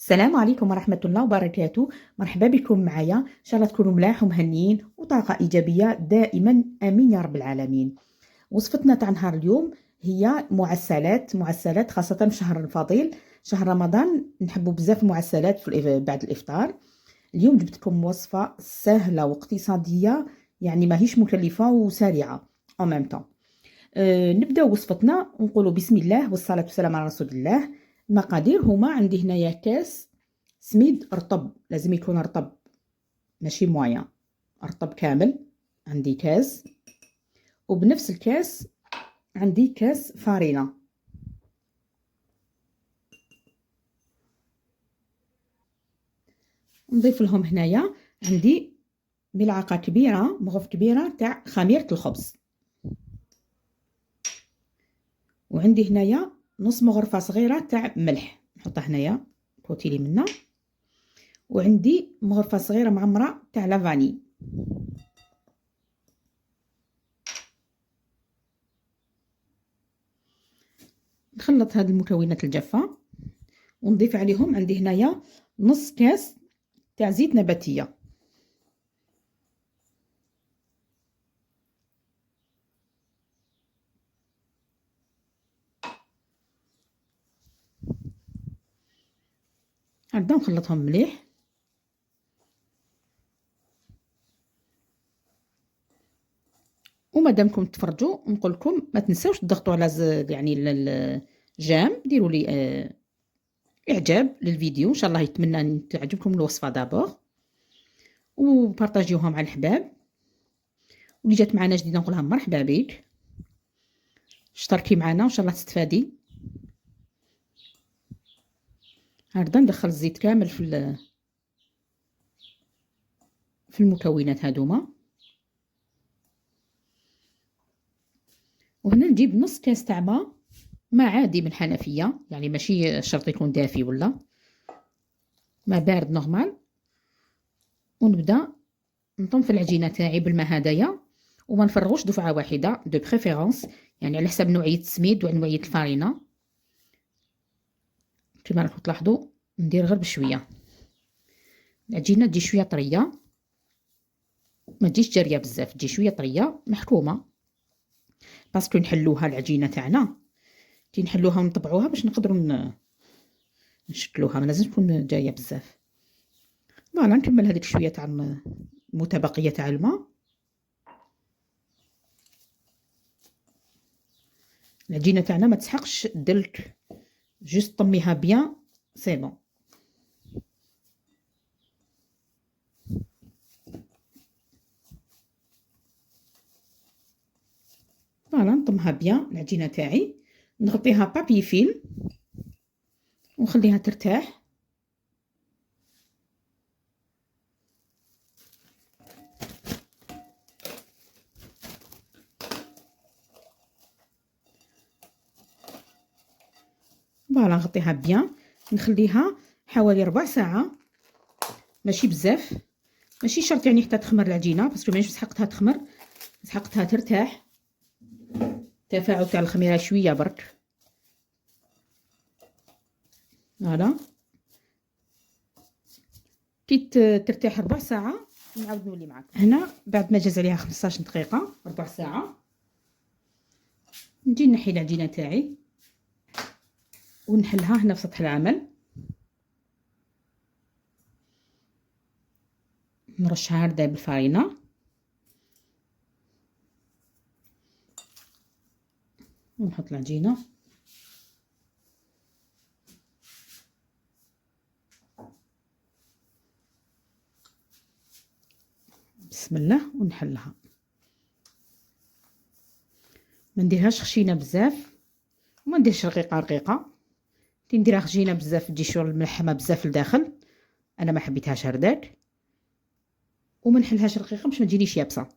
السلام عليكم ورحمة الله وبركاته. مرحبا بكم معايا، إن شاء الله تكونوا ملاح ومهنيين وطاقة إيجابية دائما، آمين يا رب العالمين. وصفتنا تاع نهار اليوم هي معسلات خاصة في شهر الفضيل، شهر رمضان نحبوا بزاف المعسلات بعد الإفطار. اليوم جبت لكم وصفة سهلة واقتصادية، يعني ماهيش مكلفة وسريعة en même temps. نبداو وصفتنا ونقولوا بسم الله والصلاة والسلام على رسول الله. المقادير هما عندي هنايا كاس سميد رطب، لازم يكون رطب ماشي مويا، رطب كامل. عندي كاس، وبنفس الكاس عندي كاس فارينة. نضيف لهم هنايا عندي ملعقة كبيرة، مغرفة كبيرة تاع خميرة الخبز، وعندي هنايا نص مغرفة صغيرة تاع ملح نحطها هنايا كوتيلي منها، وعندي مغرفة صغيرة معمرة تاع لافاني. نخلط هاد المكونات الجافة ونضيف عليهم عندي هنايا نص كاس تاع زيت نباتية. نبدا نخلطهم مليح. ومادامكم تفرجوا نقول لكم ما تنساوش تضغطوا على يعني الجام، ديروا لي اعجاب للفيديو، ان شاء الله يتمنى ان تعجبكم الوصفه دابور، وبارطاجيوها مع الحباب. واللي جات معنا جديده نقولها مرحبا بك، اشتركي معنا وان شاء الله تستفادي. هكذا ندخل الزيت كامل في المكونات هذوما، وهنا نجيب نص كاس تاع ماء عادي من الحنفيه، يعني ماشي شرط يكون دافي ولا ماء بارد نورمال. ونبدا نطم في العجينه تاعي بالماء هدايا، وما نفرغوش دفعه واحده دو بريفيرونس، يعني على حسب نوعيه السميد ونوعيه الفارينه. كما راكم تلاحظوا ندير غير بشويه، العجينه تجي شويه طريه، ما تجيش جاريه بزاف، تجي شويه طريه محكومه، باسكو نحلوها العجينه تاعنا كي نحلوها ونطبعوها باش نقدروا نشكلوها، ما لازم تكون جايه بزاف. فوالا نكمل هذيك شويه تاع المتبقيه تاع الماء. العجينه تاعنا ما تسحقش دلك، جوست طميها بيان سي بون. فوالا نطمها بيان العجينه تاعي، نغطيها بابي فيل ونخليها ترتاح. فوالا نغطيها بيان، نخليها حوالي ربع ساعه، ماشي بزاف، ماشي شرط يعني حتى تخمر العجينه، باسكو مانيش سحقتها تخمر، سحقتها ترتاح، التفاعل تاع الخميره شويه برك. فوالا كي ترتاح ربع ساعه نعاود نولي معاك هنا بعد ما جاز عليها 15 دقيقه، ربع ساعه. نجي نحي العجينه تاعي ونحلها هنا في سطح العمل، نرشها هكذا بالفارينه، ونحط العجينه بسم الله ونحلها. ما نديرهاش خشينه بزاف وما نديرش رقيقه رقيقه، كي نديرها خشينه بزاف تجي شغل ملحمه بزاف لداخل، انا ما حبيتهاش هرداك. وما نحلهاش رقيقه باش ما تجينيش يابسه.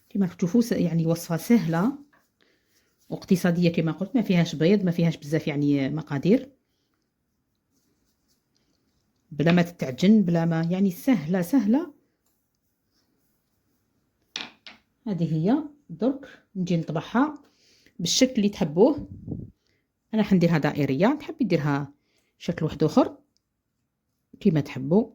كما تشوفوا يعني وصفه سهله واقتصاديه، كما قلت ما فيهاش بيض، ما فيهاش بزاف يعني مقادير. بلا ما تتعجن، بلا ما يعني سهله سهله. هذه هي. درك نجي نطبعها بالشكل اللي تحبوه. انا حنديرها دائريه، تحبي ديرها شكل واحد اخر كيما تحبوا.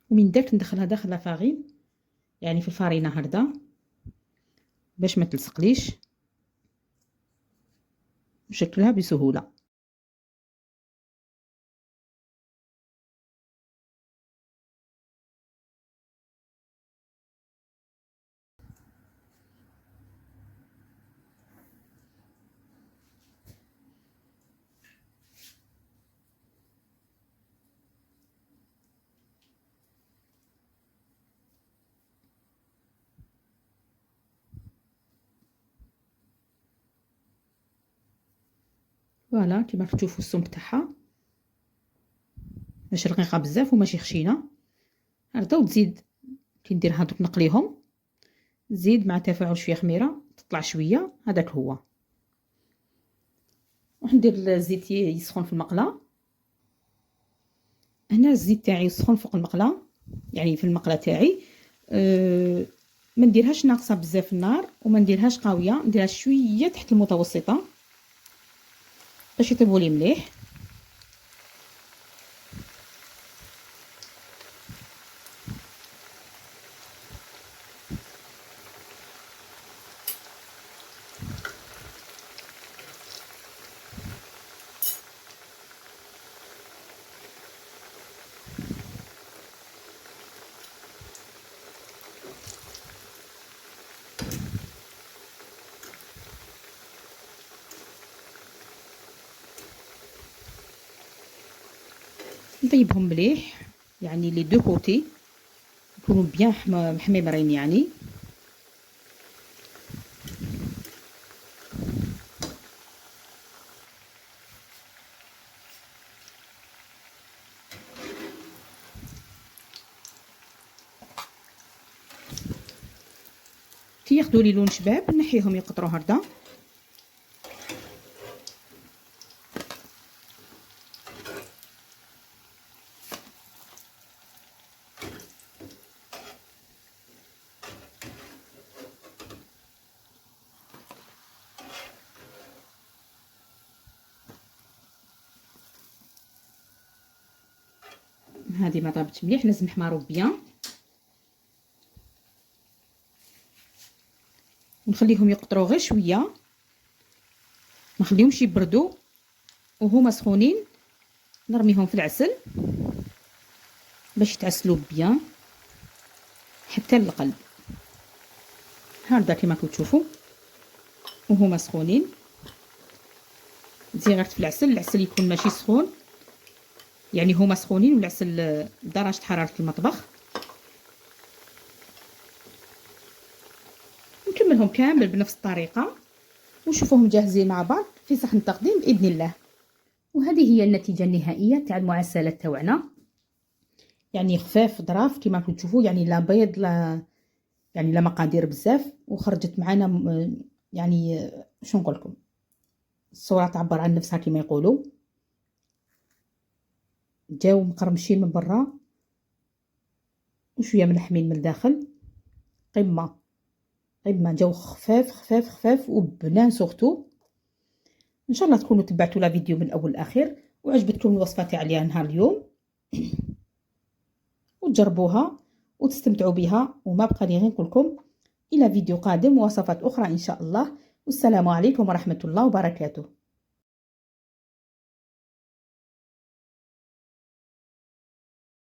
ومن درت ندخلها داخل لافارين، يعني في الفارينه هكذا باش ما تلصقليش، نشكلها بسهوله. فوالا كيما تشوفوا السمك تاعها ماشي رقيقه بزاف وماشي خشينه هكذا. وتزيد كي ندير هادوك نقليهم، زيد مع تفاعل شويه خميره تطلع شويه، هذاك هو. وندير الزيت يسخن في المقله. هنا الزيت تاعي يسخن فوق المقله، يعني في المقله تاعي. ما نديرهاش ناقصه بزاف النار وما نديرهاش قويه، نديرها شويه تحت المتوسطه باش يطيبوا لي مليح. نطيبهم مليح، يعني لي دو كوتي يكونوا بيان محمرين يعني. كي ياخذوا لي لون شباب نحيهم يقطروا هكذا. هذه ما طابتش مليح، لازم نحمروا بيان ونخليهم يقطروا غير شويه، ما نخليهمش يبردوا وهما سخونين. نرميهم في العسل باش يتعسلوا بيان حتى للقلب هكذا كما كتشوفوا وهما سخونين. زي غير في العسل يكون ماشي سخون، يعني هما سخونين والعسل درجه حراره المطبخ. نكملهم كامل بنفس الطريقه ونشوفوهم جاهزين مع بعض في صحن التقديم باذن الله. وهذه هي النتيجه النهائيه تاع المعسلات تاعنا، يعني خفاف ظراف كما تشوفوا، يعني لا بيض لا مقادير بزاف، وخرجت معنا يعني شو نقول لكم، الصوره تعبر عن نفسها كما يقولوا. جاو مقرمشين من برا وشويه ملحمين من الداخل، قمه جاو خفاف خفاف خفاف وبنان سورتو. ان شاء الله تكونوا تبعتوا لا فيديو من الاول للاخر وعجبتكم الوصفه تاع نهار اليوم، وتجربوها وتستمتعوا بها. وما بقى لي غير نقول لكم الى فيديو قادم ووصفات اخرى ان شاء الله. والسلام عليكم ورحمه الله وبركاته.